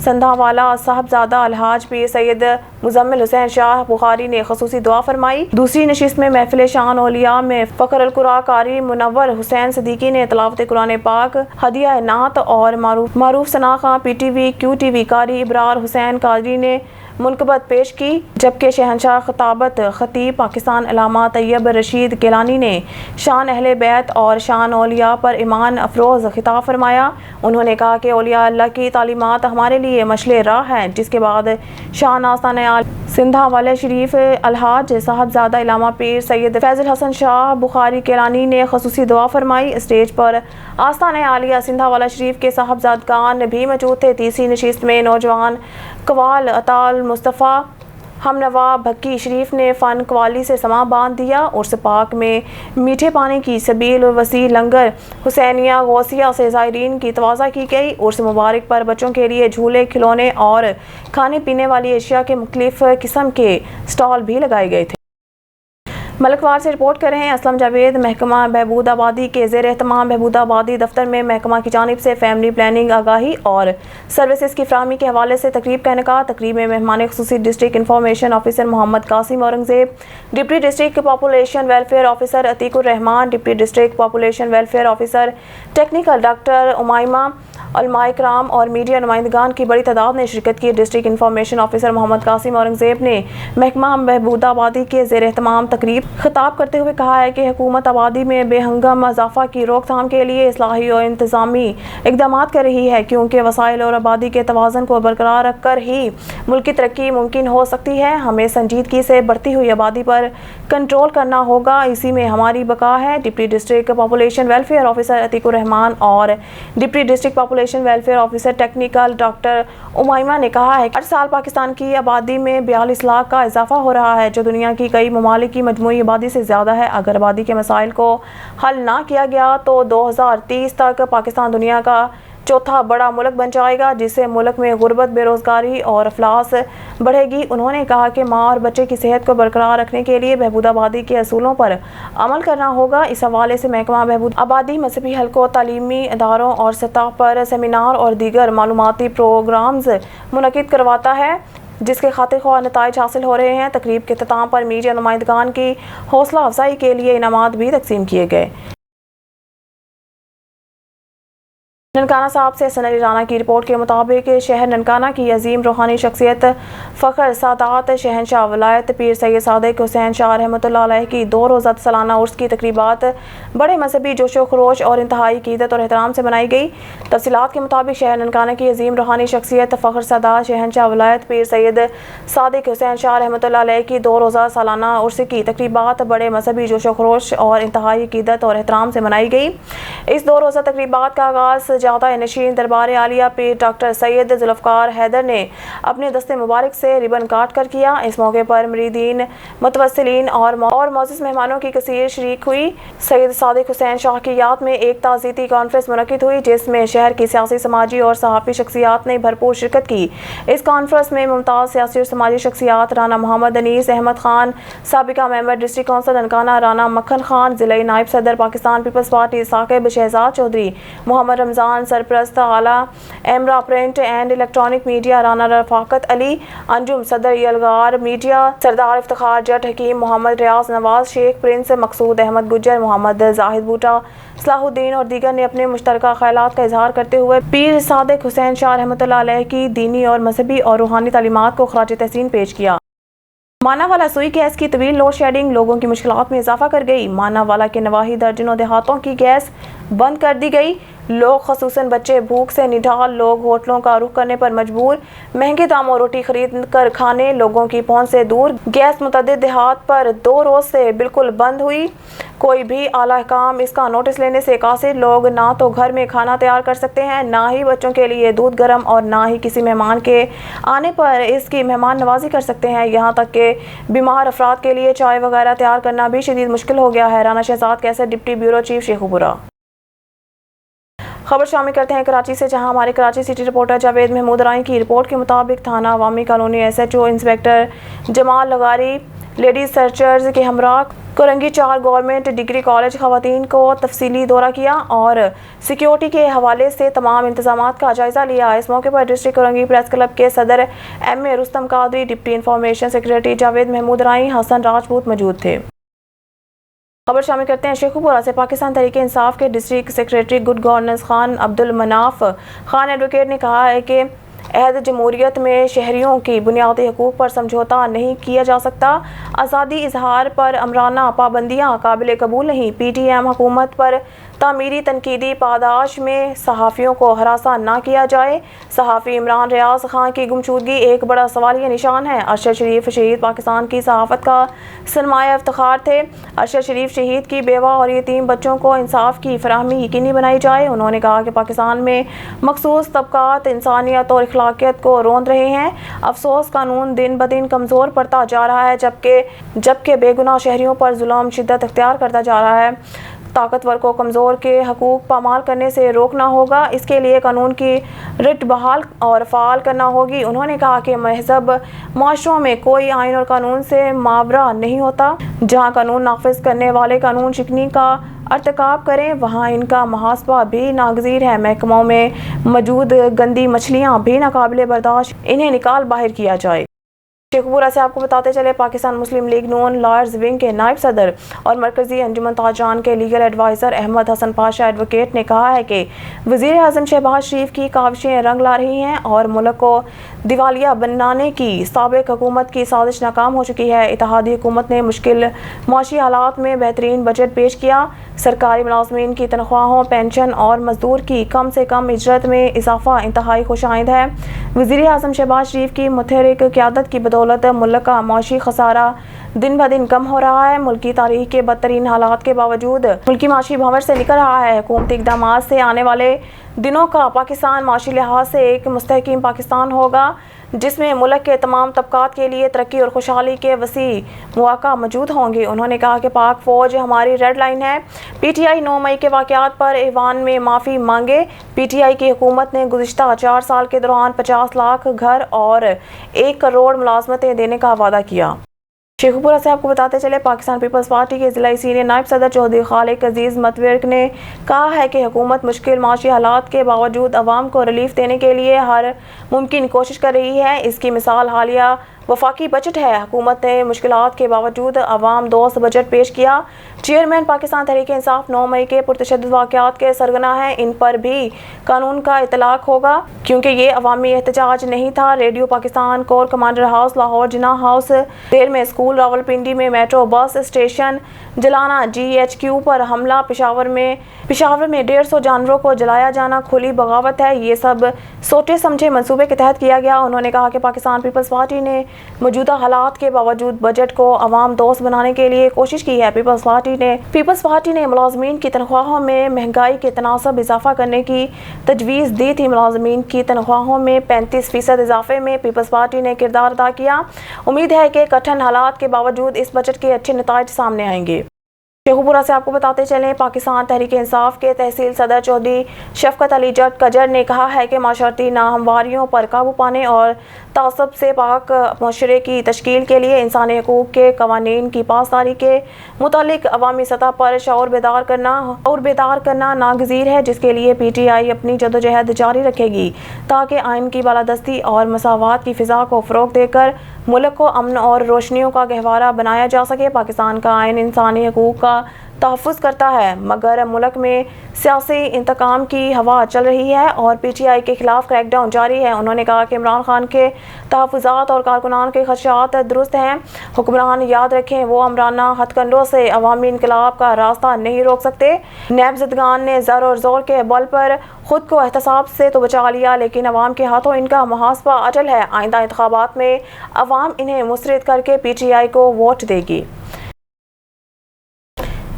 سندھا والا صاحبزادہ الحاج پیر سید مزمل حسین شاہ بخاری نے خصوصی دعا فرمائی۔ دوسری نشست میں محفل شان اولیاء میں فخر القرآن قاری منور حسین صدیقی نے تلاوت قرآن پاک، ہدیہ نعت اور معروف ثنا خاں پی ٹی وی کیو ٹی وی قاری ابرار حسین قادری نے منقبت پیش کی، جبکہ شہنشاہ خطابت خطیب پاکستان علامہ طیب رشید گیلانی نے شان اہل بیت اور شان اولیاء پر ایمان افروز خطاب فرمایا۔ انہوں نے کہا کہ اولیاء اللہ کی تعلیمات ہمارے لیے مشعل راہ ہیں۔ جس کے بعد شان آستانہ سندھا والے شریف الحاج صاحبزادہ علامہ پیر سید فیض الحسن شاہ بخاری گیلانی نے خصوصی دعا فرمائی۔ اسٹیج پر آستانہ عالیہ سندھا والا شریف کے صاحبزادگان بھی موجود تھے۔ تیسری نشست میں نوجوان قوال اطال مصطفیٰ ہمنوا بھکی شریف نے فن قوالی سے سماں باندھ دیا۔ عرس پاک میں میٹھے پانی کی سبیل وسیع لنگر حسینیہ غوثیہ سے زائرین کی تواضع کی گئی۔ عرس مبارک پر بچوں کے لیے جھولے، کھلونے اور کھانے پینے والی اشیاء کے مختلف قسم کے سٹال بھی لگائے گئے تھے۔ ملکوار سے رپورٹ کر رہے ہیں اسلم جاوید۔ محکمہ بہبود آبادی کے زیر اہتمام بہبود آبادی دفتر میں محکمہ کی جانب سے فیملی پلاننگ آگاہی اور سروسز کی فراہمی کے حوالے سے تقریب کا انعقاد۔ تقریب میں مہمان خصوصی district information officer Muhammad Qasim Aurangzeb, deputy district population welfare officer Atiq ur Rehman, deputy district population welfare officer technical doctor Umaima, علماء کرام اور میڈیا نمائندگان کی بڑی تعداد نے شرکت کی۔ District information officer Muhammad Qasim Aurangzeb نے محکمہ بہبود آبادی کے زیر اہتمام تقریب خطاب کرتے ہوئے کہا ہے کہ حکومت آبادی میں بے ہنگم اضافہ کی روک تھام کے لیے اصلاحی اور انتظامی اقدامات کر رہی ہے، کیونکہ وسائل اور آبادی کے توازن کو برقرار رکھ کر ہی ملکی ترقی ممکن ہو سکتی ہے۔ ہمیں سنجیدگی سے بڑھتی ہوئی آبادی پر کنٹرول کرنا ہوگا، اسی میں ہماری بقا ہے۔ Deputy district population welfare officer Atiq ur Rehman اور deputy district population welfare officer technical doctor Umaima نے کہا ہے کہ ہر سال پاکستان کی آبادی میں 42 لاکھ کا اضافہ ہو رہا ہے، جو دنیا کی کئی ممالک کی مجموعی آبادی سے زیادہ ہے۔ اگر آبادی کے مسائل کو حل نہ کیا گیا تو 2030 تک پاکستان دنیا کا چوتھا بڑا ملک بن جائے گا، جس سے ملک میں غربت، بے روزگاری اور افلاس بڑھے گی۔ انہوں نے کہا کہ ماں اور بچے کی صحت کو برقرار رکھنے کے لیے بہبود آبادی کے اصولوں پر عمل کرنا ہوگا۔ اس حوالے سے محکمہ بہبود آبادی مذہبی حلقوں، تعلیمی اداروں اور سطح پر سیمینار اور دیگر معلوماتی پروگرامز منعقد کرواتا ہے، جس کے خاطر خواہ نتائج حاصل ہو رہے ہیں۔ تقریب کے اختتام پر میڈیا نمائندگان کی حوصلہ افزائی کے لیے انعامات بھی تقسیم کیے گئے۔ ننکانہ صاحب سے حسن علی رانا کی رپورٹ کے مطابق شہر ننکانہ کی عظیم روحانی شخصیت فخر سادات شہنشاہ ولایت پیر سید صادق حسین شاہ رحمۃ اللہ علیہ کی 2 روزہ سالانہ عرس کی تقریبات بڑے مذہبی جوش و خروش اور انتہائی عقیدت اور احترام سے منائی گئی۔ تفصیلات کے مطابق شہر ننکانہ کی عظیم روحانی شخصیت فخر سادات شہنشاہ ولایت پیر سید صادق حسین شاہ رحمۃ اللہ علیہ کی 2 روزہ سالانہ عرس کی تقریبات بڑے مذہبی جوش و خروش اور انتہائی عقیدت اور احترام سے منائی گئی۔ اس 2 روزہ تقریبات کا آغاز جاتا نشین دربار عالیہ پیر ڈاکٹر سید ذوالفقار حیدر نے اپنے دستے مبارک سے ربن کاٹ کر کیا۔ اس موقع پر مریدین، متوسلین اور معزز مہمانوں کی کثیر شریک ہوئی۔ سید صادق حسین شاہ کی یاد میں ایک تعزیتی کانفرنس منعقد ہوئی، جس میں شہر کی سیاسی، سماجی اور صحافی شخصیات نے بھرپور شرکت کی۔ اس کانفرنس میں ممتاز سیاسی اور سماجی شخصیات رانا محمد انیس احمد خان، سابقہ member district council Nankana Rana Makhan Khan, ضلعی نائب صدر پاکستان پیپلز پارٹی ثاقب شہزاد چودھری، محمد رمضان سرپرست اعلیٰ ایمرا print and electronic media Rana Rafaqat Ali, انجم صدر یلغار میڈیا سردار افتخار جٹ، حکیم محمد ریاض نواز، شیخ پرنس مقصود احمد گجر، محمد زاہد بوٹا، صلاح الدین اور دیگر نے اپنے مشترکہ خیالات کا اظہار کرتے ہوئے پیر صادق حسین شاہ رحمۃ اللہ علیہ کی دینی اور مذہبی اور روحانی تعلیمات کو خراج تحسین پیش کیا۔ مانا والا سوئی گیس کی طویل لوڈ شیڈنگ لوگوں کی مشکلات میں اضافہ کر گئی۔ مانا والا کے نواحی درجنوں دیہاتوں کی گیس بند کر دی گئی۔ لوگ خصوصاً بچے بھوک سے نڈھال، لوگ ہوٹلوں کا رخ کرنے پر مجبور، مہنگے داموں روٹی خرید کر کھانے، لوگوں کی پہنچ سے دور۔ گیس متعدد دیہات پر 2 روز سے بالکل بند ہوئی۔ کوئی بھی اعلیٰ حکام اس کا نوٹس لینے سے قاصر۔ لوگ نہ تو گھر میں کھانا تیار کر سکتے ہیں، نہ ہی بچوں کے لیے دودھ گرم، اور نہ ہی کسی مہمان کے آنے پر اس کی مہمان نوازی کر سکتے ہیں۔ یہاں تک کہ بیمار افراد کے لیے چائے وغیرہ تیار کرنا بھی شدید مشکل ہو گیا ہے۔ رانا شہزاد کیسر، ڈپٹی بیورو چیف، شیخوپورہ۔ خبر شامل کرتے ہیں کراچی سے، جہاں ہمارے کراچی سٹی رپورٹر جاوید محمود رائیں کی رپورٹ کے مطابق تھانہ Awami colony S H O inspector Jamal لغاری لیڈیز سرچرز کے ہمراہ کورنگی 4 گورنمنٹ ڈگری کالج خواتین کو تفصیلی دورہ کیا اور سیکیورٹی کے حوالے سے تمام انتظامات کا جائزہ لیا۔ اس موقع پر ڈسٹرکٹ کورنگی پریس کلب کے صدر M A Rustam Qadri, deputy information secretary Javed Mahmood Rai, Hassan Rajput موجود تھے۔ خبر شامل کرتے ہیں شیخوپورہ سے۔ پاکستان تحریک انصاف کے district secretary good governance Khan Abdul Manaf Khan advocate نے کہا ہے کہ عہد جمہوریت میں شہریوں کی بنیادی حقوق پر سمجھوتہ نہیں کیا جا سکتا۔ آزادی اظہار پر امرانہ پابندیاں قابل قبول نہیں۔ پی ٹی ایم حکومت پر تعمیری تنقیدی پاداش میں صحافیوں کو ہراساں نہ کیا جائے۔ صحافی عمران ریاض خان کی گمشدگی ایک بڑا سوالیہ نشان ہے۔ ارشد شریف شہید پاکستان کی صحافت کا سرمایہ افتخار تھے۔ ارشد شریف شہید کی بیوہ اور یتیم بچوں کو انصاف کی فراہمی یقینی بنائی جائے۔ انہوں نے کہا کہ پاکستان میں مخصوص طبقات انسانیت اور اخلاقیات کو روند رہے ہیں۔ افسوس قانون دن بدن کمزور پڑتا جا رہا ہے جبکہ بے گناہ شہریوں پر ظلم شدت اختیار کرتا جا رہا ہے۔ طاقتور کو کمزور کے حقوق پامال کرنے سے روکنا ہوگا۔ اس کے لیے قانون کی رٹ بحال اور فعال کرنا ہوگی۔ انہوں نے کہا کہ مہذب معاشروں میں کوئی آئین اور قانون سے ماورا نہیں ہوتا۔ جہاں قانون نافذ کرنے والے قانون شکنی کا ارتکاب کریں وہاں ان کا محاسبہ بھی ناگزیر ہے۔ محکموں میں موجود گندی مچھلیاں بھی ناقابل برداشت، انہیں نکال باہر کیا جائے۔ شیخوپورہ سے آپ کو بتاتے چلے پاکستان مسلم لیگ نون لائرز ونگ کے نائب صدر اور مرکزی انجمن تاجران کے لیگل ایڈوائزر احمد حسن پاشا ایڈوکیٹ نے کہا ہے کہ وزیر اعظم شہباز شریف کی کاوشیں رنگ لا رہی ہیں اور ملک کو دیوالیہ بنانے کی سابق حکومت کی سازش ناکام ہو چکی ہے۔ اتحادی حکومت نے مشکل معاشی حالات میں بہترین بجٹ پیش کیا۔ سرکاری ملازمین کی تنخواہوں، پینشن اور مزدور کی کم سے کم اجرت میں اضافہ انتہائی خوش آئند ہے۔ وزیر اعظم شہباز شریف کی متحرک قیادت کی بدولت ملک کا معاشی خسارہ دن بدن کم ہو رہا ہے۔ ملکی تاریخ کے بدترین حالات کے باوجود ملکی معاشی بھنور سے نکل رہا ہے۔ حکومتی اقدامات سے آنے والے دنوں کا پاکستان معاشی لحاظ سے ایک مستحکم پاکستان ہوگا جس میں ملک کے تمام طبقات کے لیے ترقی اور خوشحالی کے وسیع مواقع موجود ہوں گے۔ انہوں نے کہا کہ پاک فوج ہماری ریڈ لائن ہے۔ پی ٹی آئی 9 مئی کے واقعات پر ایوان میں معافی مانگے۔ پی ٹی آئی کی حکومت نے گزشتہ 4 سال کے دوران 50 لاکھ گھر اور 1 کروڑ ملازمتیں دینے کا وعدہ کیا۔ شیخوپورہ سے آپ کو بتاتے چلے پاکستان پیپلز پارٹی کے ضلعی سینئر نائب صدر چودھری خالق عزیز متورک نے کہا ہے کہ حکومت مشکل معاشی حالات کے باوجود عوام کو ریلیف دینے کے لیے ہر ممکن کوشش کر رہی ہے۔ اس کی مثال حالیہ وفاقی بجٹ ہے۔ حکومت نے مشکلات کے باوجود عوام دوست بجٹ پیش کیا۔ چیئرمین پاکستان تحریک انصاف 9 مئی کے پرتشدد واقعات کے سرغنہ ہیں۔ ان پر بھی قانون کا اطلاق ہوگا کیونکہ یہ عوامی احتجاج نہیں تھا۔ Radio Pakistan, core commander house Lahore, Jinnah house Dir میں اسکول، راولپنڈی میں metro bus station جلانا، G H Q پر حملہ، پشاور میں 150 جانوروں کو جلایا جانا کھلی بغاوت ہے۔ یہ سب سوچے سمجھے منصوبے کے تحت کیا گیا۔ انہوں نے کہا کہ پاکستان پیپلز پارٹی نے موجودہ حالات کے باوجود بجٹ کو عوام دوست بنانے کے لیے کوشش کی ہے۔ پیپلز پارٹی نے ملازمین کی تنخواہوں میں مہنگائی کے تناسب اضافہ کرنے کی تجویز دی تھی۔ ملازمین کی تنخواہوں میں 35% اضافے میں پیپلز پارٹی نے کردار ادا کیا۔ امید ہے کہ کٹھن حالات کے باوجود اس بجٹ کے اچھے نتائج سامنے آئیں گے۔ شیخوپورہ سے آپ کو بتاتے چلیں پاکستان تحریک انصاف کے تحصیل صدر چودھری شفقت علی جٹ کجر نے کہا ہے کہ معاشرتی ناہمواریوں پر قابو پانے اور تعصب سے پاک معاشرے کی تشکیل کے لیے انسانی حقوق کے قوانین کی پاسداری کے متعلق عوامی سطح پر شعور بیدار کرنا ناگزیر ہے، جس کے لیے پی ٹی آئی اپنی جدوجہد جاری رکھے گی تاکہ آئین کی بالادستی اور مساوات کی فضا کو فروغ دے کر ملک کو امن اور روشنیوں کا گہوارہ بنایا جا سکے۔ پاکستان کا آئین انسانی حقوق کا تحفظ کرتا ہے مگر ملک میں سیاسی انتقام کی ہوا چل رہی ہے اور پی ٹی آئی کے خلاف کریک ڈاؤن جاری ہے۔ انہوں نے کہا کہ عمران خان کے تحفظات اور کارکنان کے خدشات درست ہیں۔ حکمران یاد رکھیں وہ عمرانہ ہتھ کنڈوں سے عوامی انقلاب کا راستہ نہیں روک سکتے۔ نیب زدگان نے زر اور زور کے بل پر خود کو احتساب سے تو بچا لیا لیکن عوام کے ہاتھوں ان کا محاسبہ اٹل ہے۔ آئندہ انتخابات میں عوام انہیں مسترد کر کے پی ٹی آئی کو ووٹ دے گی۔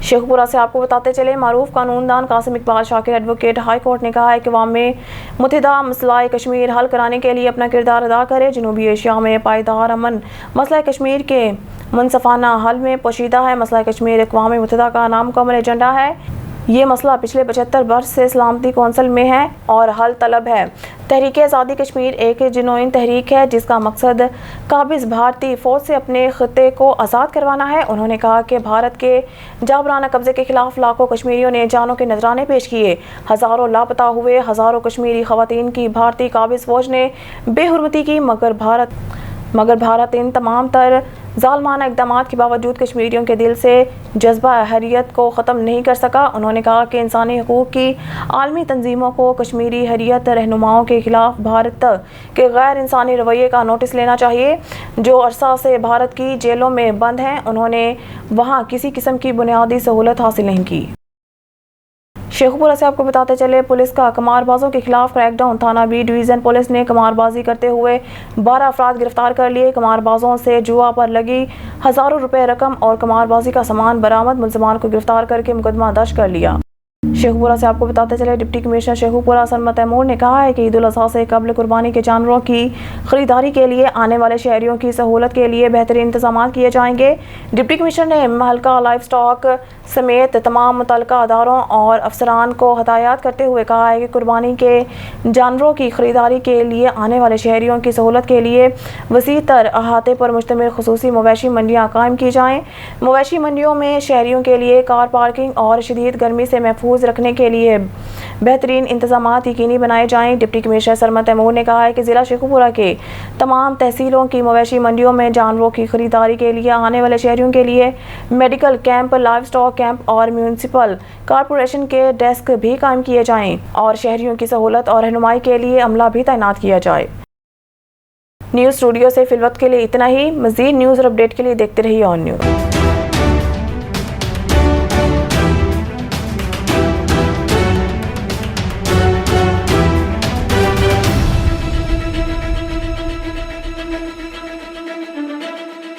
شیخوپورہ سے آپ کو بتاتے چلے معروف قانون دان قاسم اقبال شاکر ایڈوکیٹ ہائی کورٹ نے کہا ہے کہ عوام میں متحدہ مسئلہ کشمیر حل کرانے کے لیے اپنا کردار ادا کرے۔ جنوبی ایشیا میں پائیدار امن مسئلہ کشمیر کے منصفانہ حل میں پوشیدہ ہے۔ مسئلہ کشمیر اقوام متحدہ کا نامکمل ایجنڈا ہے۔ یہ مسئلہ پچھلے 75 برس سے سلامتی کونسل میں ہے اور حل طلب ہے۔ تحریک آزادی کشمیر ایک جنوئن تحریک ہے جس کا مقصد قابض بھارتی فوج سے اپنے خطے کو آزاد کروانا ہے۔ انہوں نے کہا کہ بھارت کے جابرانہ قبضے کے خلاف لاکھوں کشمیریوں نے جانوں کے نذرانے پیش کیے، ہزاروں لاپتہ ہوئے، ہزاروں کشمیری خواتین کی بھارتی قابض فوج نے بے حرمتی کی، مگر بھارت ان تمام تر ظالمانہ اقدامات کے باوجود کشمیریوں کے دل سے جذبہ حریت کو ختم نہیں کر سکا۔ انہوں نے کہا کہ انسانی حقوق کی عالمی تنظیموں کو کشمیری حریت رہنماؤں کے خلاف بھارت کے غیر انسانی رویے کا نوٹس لینا چاہیے، جو عرصہ سے بھارت کی جیلوں میں بند ہیں۔ انہوں نے وہاں کسی قسم کی بنیادی سہولت حاصل نہیں کی۔ شیخو پورہ سے آپ کو بتاتے چلے، پولیس کا قمار بازوں کے خلاف کریک ڈاؤن۔ تھانہ بی ڈویژن پولیس نے قمار بازی کرتے ہوئے 12 افراد گرفتار کر لیے۔ قمار بازوں سے جوا پر لگی ہزاروں روپے رقم اور قمار بازی کا سامان برآمد، ملزمان کو گرفتار کر کے مقدمہ درج کر لیا۔ شیخو پورہ سے آپ کو بتاتے چلے، ڈپٹی کمشنر شیخو پورہ سرمد تیمور نے کہا ہے کہ عید الاضحیٰ سے قبل قربانی کے جانوروں کی خریداری کے لیے آنے والے شہریوں کی سہولت کے لیے بہترین انتظامات کیے جائیں گے۔ ڈپٹی کمشنر نے محلکہ لائف سٹاک سمیت تمام متعلقہ اداروں اور افسران کو ہدایات کرتے ہوئے کہا ہے کہ قربانی کے جانوروں کی خریداری کے لیے آنے والے شہریوں کی سہولت کے لیے وسیع تر احاطے پر مشتمل خصوصی مویشی منڈیاں قائم کی جائیں۔ مویشی منڈیوں میں شہریوں کے لیے کار پارکنگ اور شدید گرمی سے محفوظ رکھنے کے لیے بہترین انتظامات یقینی بنائے جائیں۔ ڈپٹی کمشنر سرمد تیمور نے کہا ہے کہ ضلع شیخو پورہ کے تمام تحصیلوں کی مویشی منڈیوں میں جانوروں کی خریداری کے لیے آنے والے شہریوں کے لیے medical camp, life stock camp اور میونسپل کارپوریشن کے ڈیسک بھی قائم کیے جائیں اور شہریوں کی سہولت اور رہنمائی کے لیے عملہ بھی تعینات کیا جائے۔ نیوز اسٹوڈیو سے فی الوقت کے لیے اتنا ہی۔ مزید نیوز اور اپڈیٹ کے لیے دیکھتے رہیے آن نیوز۔